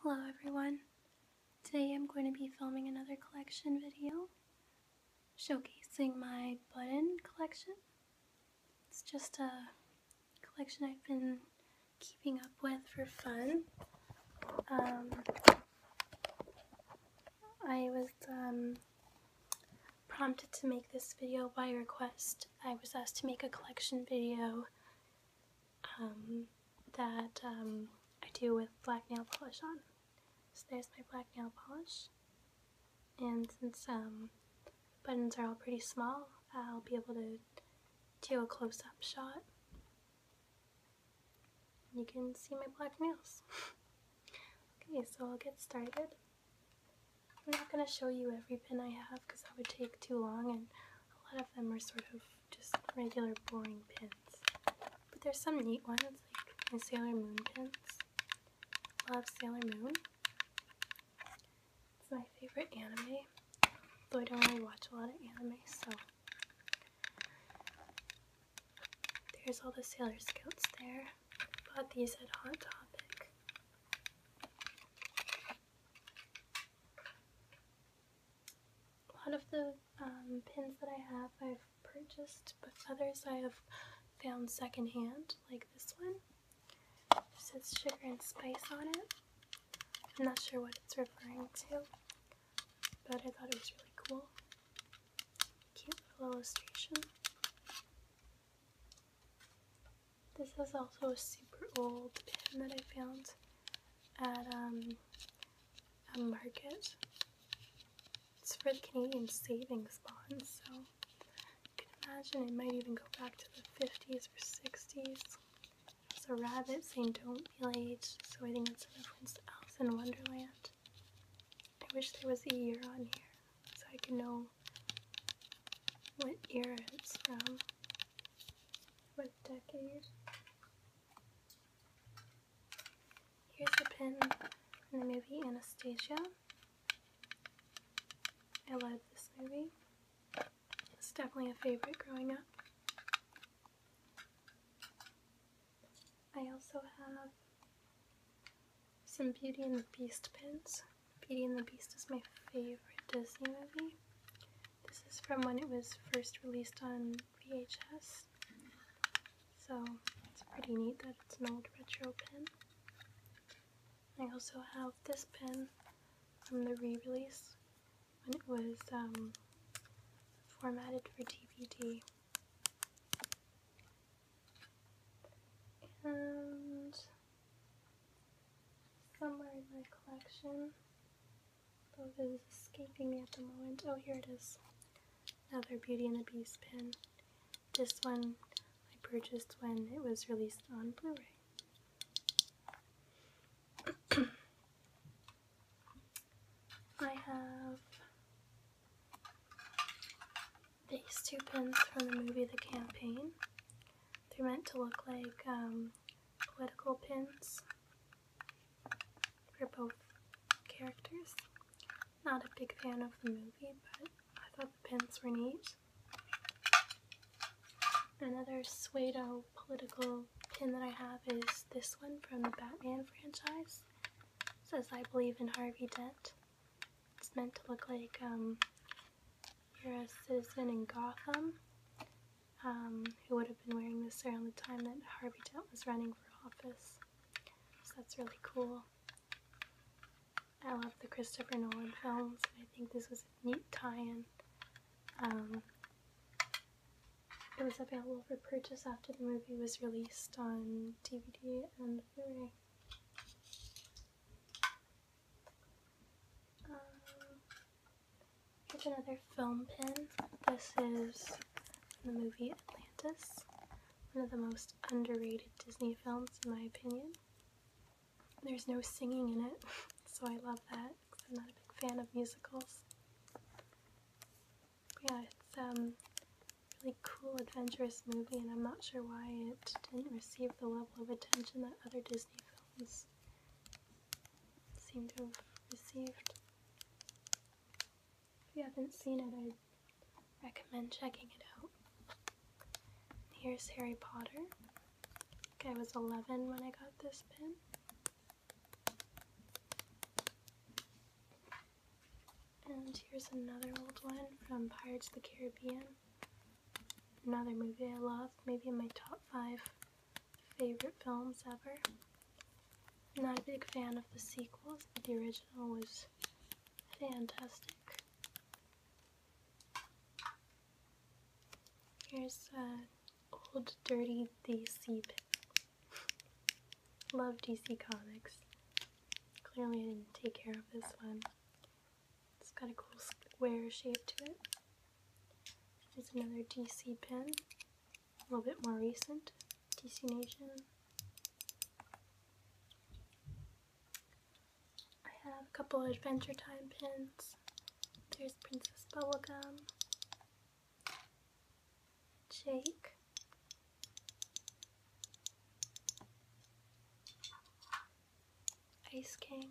Hello everyone. Today I'm going to be filming another collection video showcasing my button collection. It's just a collection I've been keeping up with for fun. I was prompted to make this video by request. I was asked to make a collection video that I do with black nail polish on. So there's my black nail polish, and since buttons are all pretty small, I'll be able to do a close-up shot. You can see my black nails. Okay, so I'll get started. I'm not going to show you every pin I have because that would take too long, and a lot of them are sort of just regular boring pins. But there's some neat ones, like my Sailor Moon pins. I love Sailor Moon. It's my favorite anime, though I don't really watch a lot of anime, so there's all the Sailor Scouts there. Bought these at Hot Topic. A lot of the pins that I have I've purchased, but others I have found secondhand, like this one. It says sugar and spice on it. I'm not sure what it's referring to, but I thought it was really cool. Cute little illustration. This is also a super old pin that I found at a market. It's for the Canadian Savings Bonds, so you can imagine it might even go back to the 50s or 60s. There's a rabbit saying don't be late, so I think it's a reference to Alice in Wonderland. I wish there was a year on here so I can know what era it's from, what decade. Here's a pin from the movie Anastasia. I love this movie. It's definitely a favorite growing up. I also have some Beauty and the Beast pins. Beauty and the Beast is my favorite Disney movie. This is from when it was first released on VHS. So it's pretty neat that it's an old retro pin. I also have this pin from the re-release when it was formatted for DVD. And somewhere in my collection, though it is escaping me at the moment. Oh, here it is. Another Beauty and the Beast pin. This one I purchased when it was released on Blu-ray. I have these two pins from the movie The Campaign. They're meant to look like political pins for both characters. Not a big fan of the movie, but I thought the pins were neat. Another pseudo political pin that I have is this one from the Batman franchise. It says I believe in Harvey Dent. It's meant to look like you're a citizen in Gotham who would have been wearing this around the time that Harvey Dent was running for office. So that's really cool. I love the Christopher Nolan films, and I think this was a neat tie-in. It was available for purchase after the movie was released on DVD and Blu-ray. Here's another film pin. This is from the movie Atlantis, one of the most underrated Disney films in my opinion. There's no singing in it, so I love that because I'm not a big fan of musicals. But yeah, it's a really cool, adventurous movie, and I'm not sure why it didn't receive the level of attention that other Disney films seem to have received. If you haven't seen it, I'd recommend checking it out. Here's Harry Potter. I think I was 11 when I got this pin. Here's another old one from Pirates of the Caribbean. Another movie I love, maybe in my top 5 favorite films ever. I'm not a big fan of the sequels, but the original was fantastic. Here's an old dirty DC pic. Love DC Comics. Clearly I didn't take care of this one. It's got a cool square shape to it. There's another DC pin, a little bit more recent, DC Nation. I have a couple of Adventure Time pins. There's Princess Bubblegum, Jake, Ice King,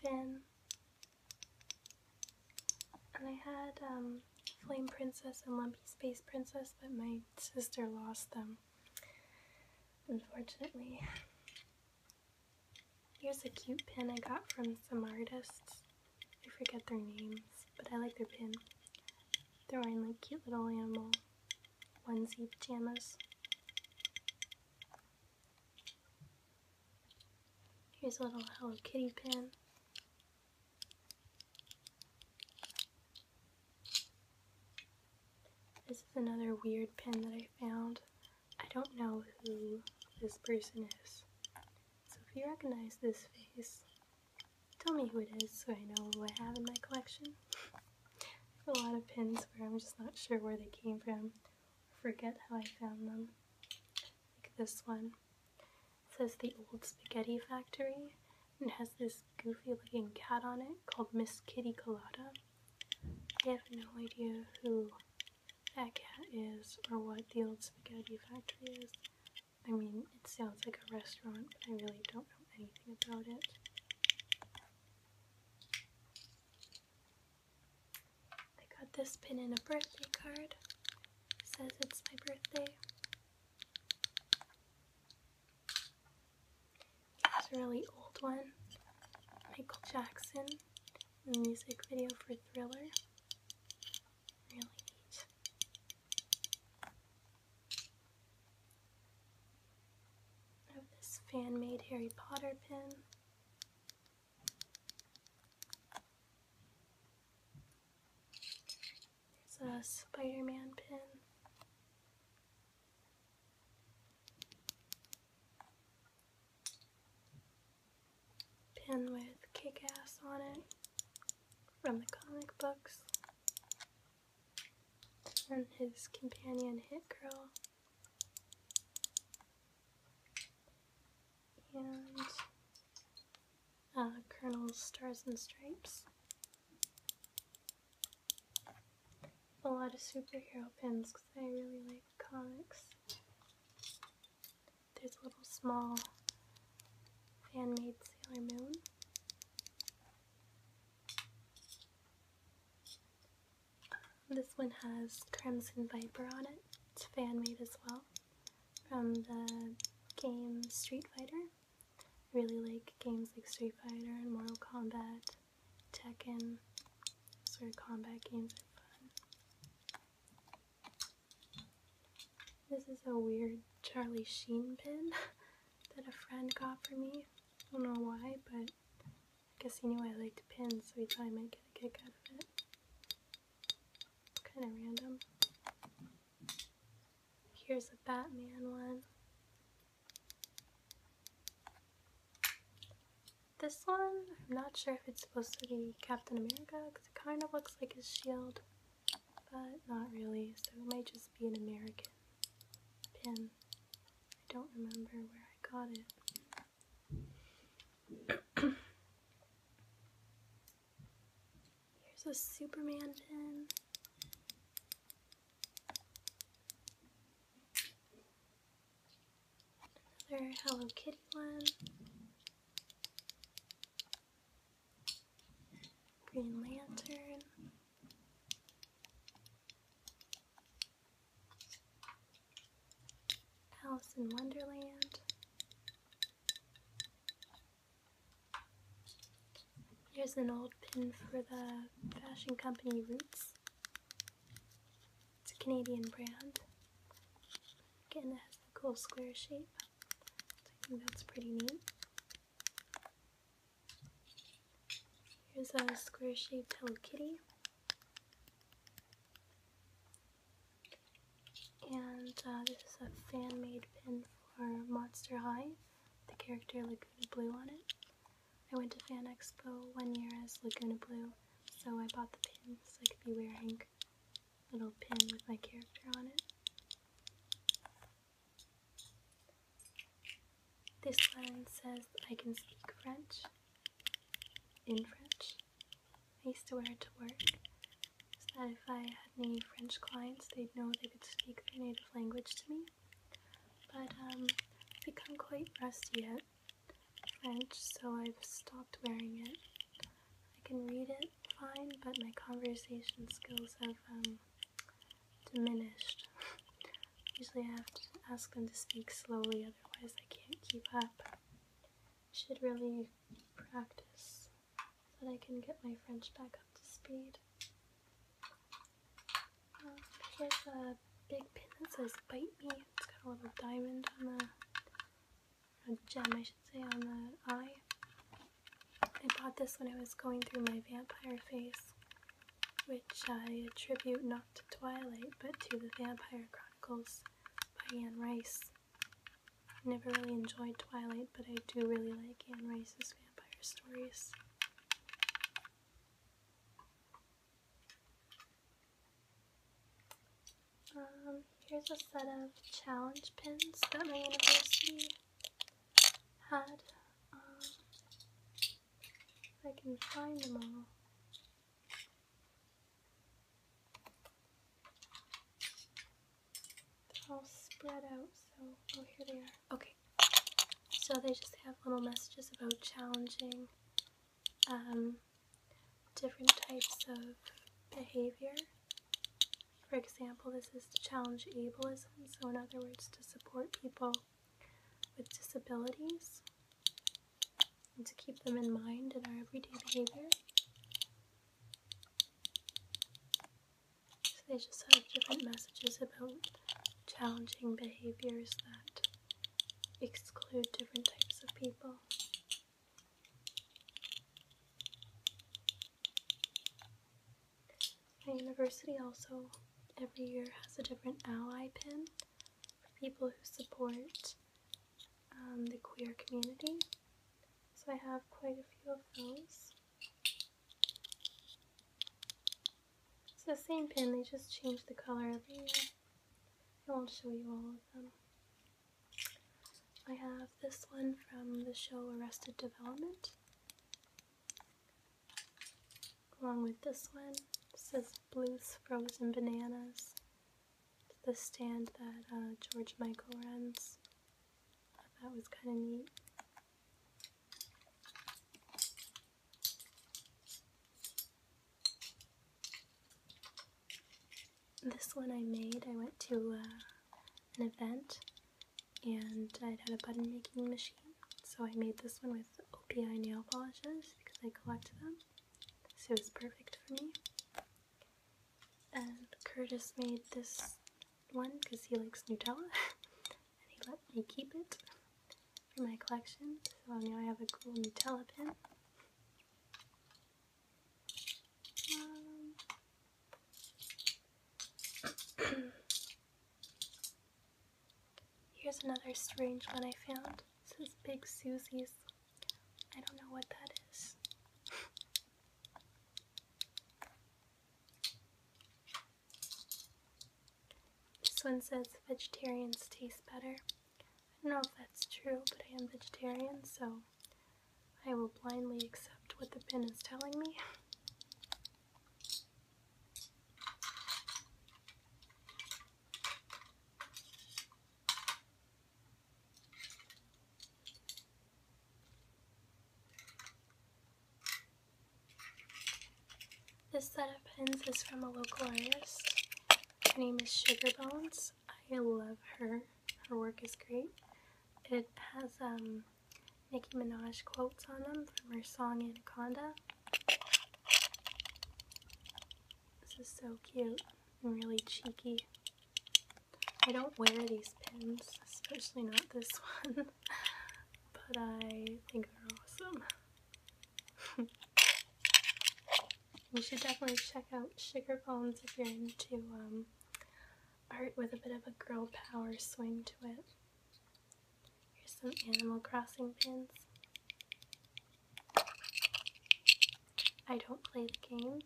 Finn, and I had Flame Princess and Lumpy Space Princess, but my sister lost them, unfortunately. Here's a cute pin I got from some artists. I forget their names, but I like their pin. They're wearing like cute little animal onesie pajamas. Here's a little Hello Kitty pin. This is another weird pin that I found. I don't know who this person is. So if you recognize this face, tell me who it is so I know who I have in my collection. I have a lot of pins where I'm just not sure where they came from or forget how I found them. Like this one. It says the Old Spaghetti Factory and it has this goofy looking cat on it called Miss Kitty Colada. I have no idea who that cat is or what the Old Spaghetti Factory is. I mean, it sounds like a restaurant, but I really don't know anything about it. I got this pin in a birthday card. It says it's my birthday. Here's a really old one. Michael Jackson, the music video for Thriller. Really neat. I have this fan-made Harry Potter pin. There's a Spider-Man pin. Pin with Kick-Ass on it from the comic books. And his companion Hit Girl. And Colonel's Stars and Stripes. A lot of superhero pins because I really like comics. There's a little small fan-made Sailor Moon. This one has Crimson Viper on it. It's fan-made as well from the game Street Fighter. I really like games like Street Fighter and Mortal Kombat, Tekken. Sort of combat games are fun. This is a weird Charlie Sheen pin that a friend got for me. I don't know why, but I guess he knew I liked pins, so he thought I might get a kick out of it. Kind of random. Here's a Batman one. This one, I'm not sure if it's supposed to be Captain America, because it kind of looks like his shield, but not really, so it might just be an American pin. I don't remember where I got it. Here's a Superman pin. Another Hello Kitty one. Green Lantern. Alice in Wonderland. Here's an old pin for the fashion company Roots. It's a Canadian brand. Again, it has the cool square shape. So I think that's pretty neat. Here's a square-shaped Hello Kitty. And this is a fan-made pin for Monster High, the character Laguna Blue on it. I went to Fan Expo one year as Laguna Blue, so I bought the pin so I could be wearing a little pin with my character on it. This one says I can speak French, in French. I used to wear it to work, so that if I had any French clients, they'd know they could speak their native language to me. But I've become quite rusty at French, so I've stopped wearing it. I can read it fine, but my conversation skills have diminished. Usually I have to ask them to speak slowly, otherwise I can't keep up. I should really practice so that I can get my French back up to speed. Here's a big pin that says Bite Me. It's got a little diamond on a gem I should say, on the eye. I bought this when I was going through my vampire phase, which I attribute not to Twilight, but to the Vampire Chronicles by Anne Rice. I never really enjoyed Twilight, but I do really like Anne Rice's vampire stories. Here's a set of challenge pins that my university had. If I can find them all. They're all spread out, so, oh, here they are. Okay, so they just have little messages about challenging different types of behavior. For example, this is to challenge ableism, so in other words, to support people with disabilities and to keep them in mind in our everyday behavior. So they just have different messages about challenging behaviors that exclude different types of people. My university also every year has a different ally pin for people who support the queer community. So I have quite a few of those. It's the same pin, they just change the color every year. I won't show you all of them. I have this one from the show Arrested Development, along with this one. It says Blue's Frozen Bananas. It's the stand that George Michael runs. I thought that was kind of neat. This one I made, I went to an event and I'd had a button making machine, so I made this one with OPI nail polishes because I collect them, so it was perfect for me. And Curtis made this one because he likes Nutella and he let me keep it for my collection, so now I have a cool Nutella pin. Here's another strange one I found. It says Big Susie's. I don't know what that is. This one says vegetarians taste better. I don't know if that's true, but I am vegetarian, so I will blindly accept what the pin is telling me. This set of pins is from a local artist. Her name is Sugar Bones. I love her. her work is great. It has Nicki Minaj quotes on them from her song Anaconda. This is so cute and really cheeky. I don't wear these pins, especially not this one, but I think they're awesome. You should definitely check out Sugar Bones if you're into art with a bit of a girl power swing to it. Here's some Animal Crossing pins. I don't play the game,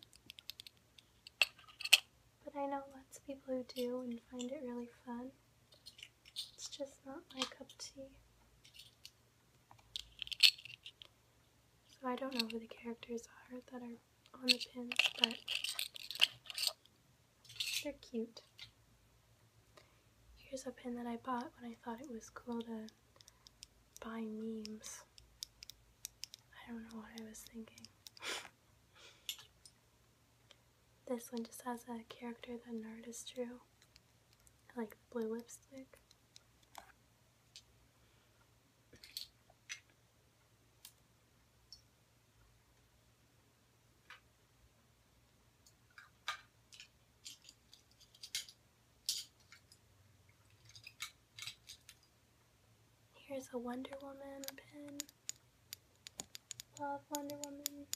but I know lots of people who do and find it really fun. It's just not my cup of tea. So I don't know who the characters are that are on the pins, but they're cute. Here's a pin that I bought when I thought it was cool to buy memes. I don't know what I was thinking. This one just has a character that an artist drew. I like the blue lipstick. Here's a Wonder Woman pin. Love Wonder Woman.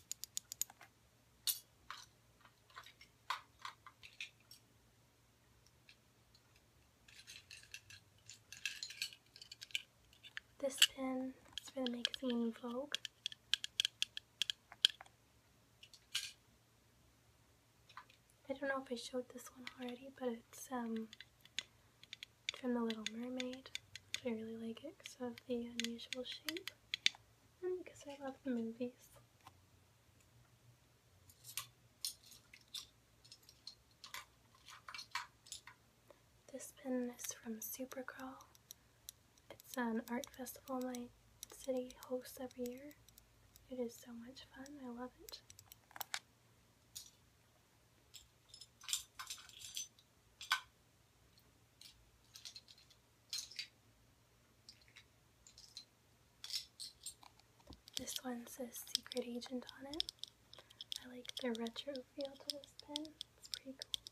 This pin is for the magazine Vogue. I don't know if I showed this one already, but it's from The Little Mermaid. I really like it because of the unusual shape and because I love the movies. This pin is from Supercrawl. It's an art festival my city hosts every year. It is so much fun. I love it. This one says Secret Agent on it. I like the retro feel to this pen. It's pretty cool.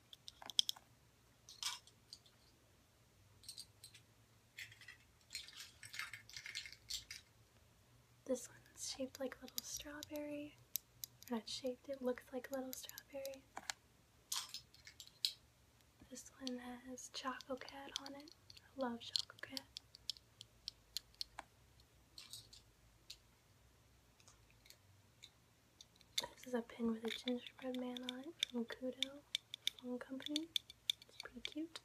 This one's shaped like a little strawberry. Or not shaped, it looks like a little strawberry. This one has Choco Cat on it. I love Choco Cat. This is a pin with a gingerbread man on it from Kudo Phone Company. It's pretty cute.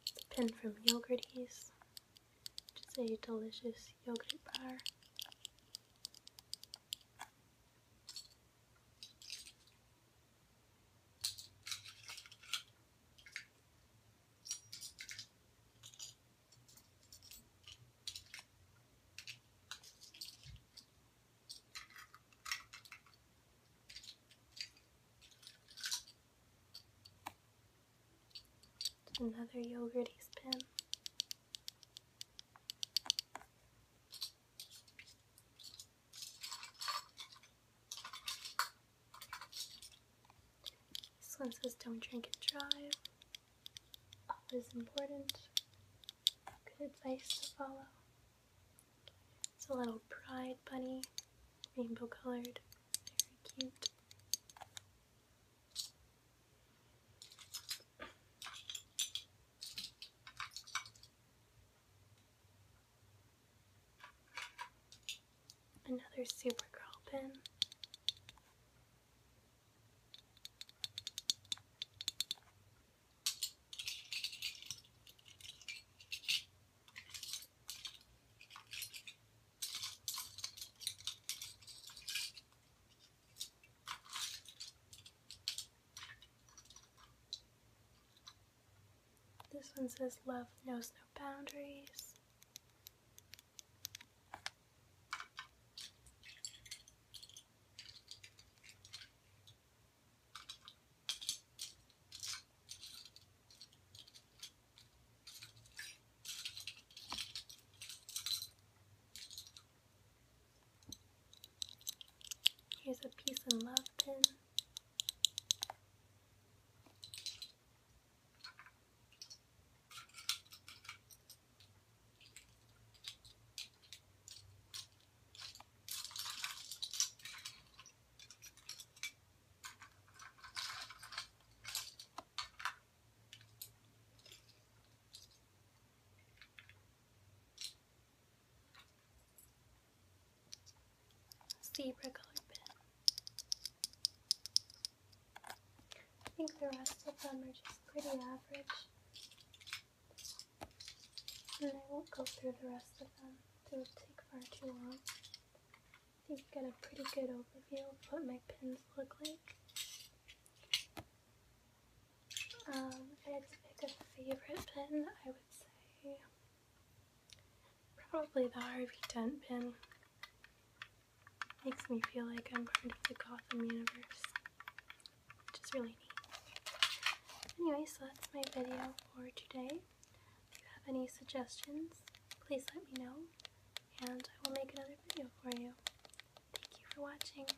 It's a pin from Yogurties, which is a delicious yogurt bar. Another Yogurties pin. This one says don't drink and drive. Always important. Good advice to follow. It's a little pride bunny, rainbow colored, very cute. Another Supergirl pin. This one says love knows no boundaries. and love pin. Zebra color pin. I think the rest of them are just pretty average, and I won't go through the rest of them. It would take far too long. I think you get a pretty good overview of what my pins look like. If I had to pick a favorite pin, I would say probably the Harvey Dent pin. Makes me feel like I'm part of the Gotham universe, which is really neat. Anyway, so that's my video for today. If you have any suggestions, please let me know, and I will make another video for you. Thank you for watching.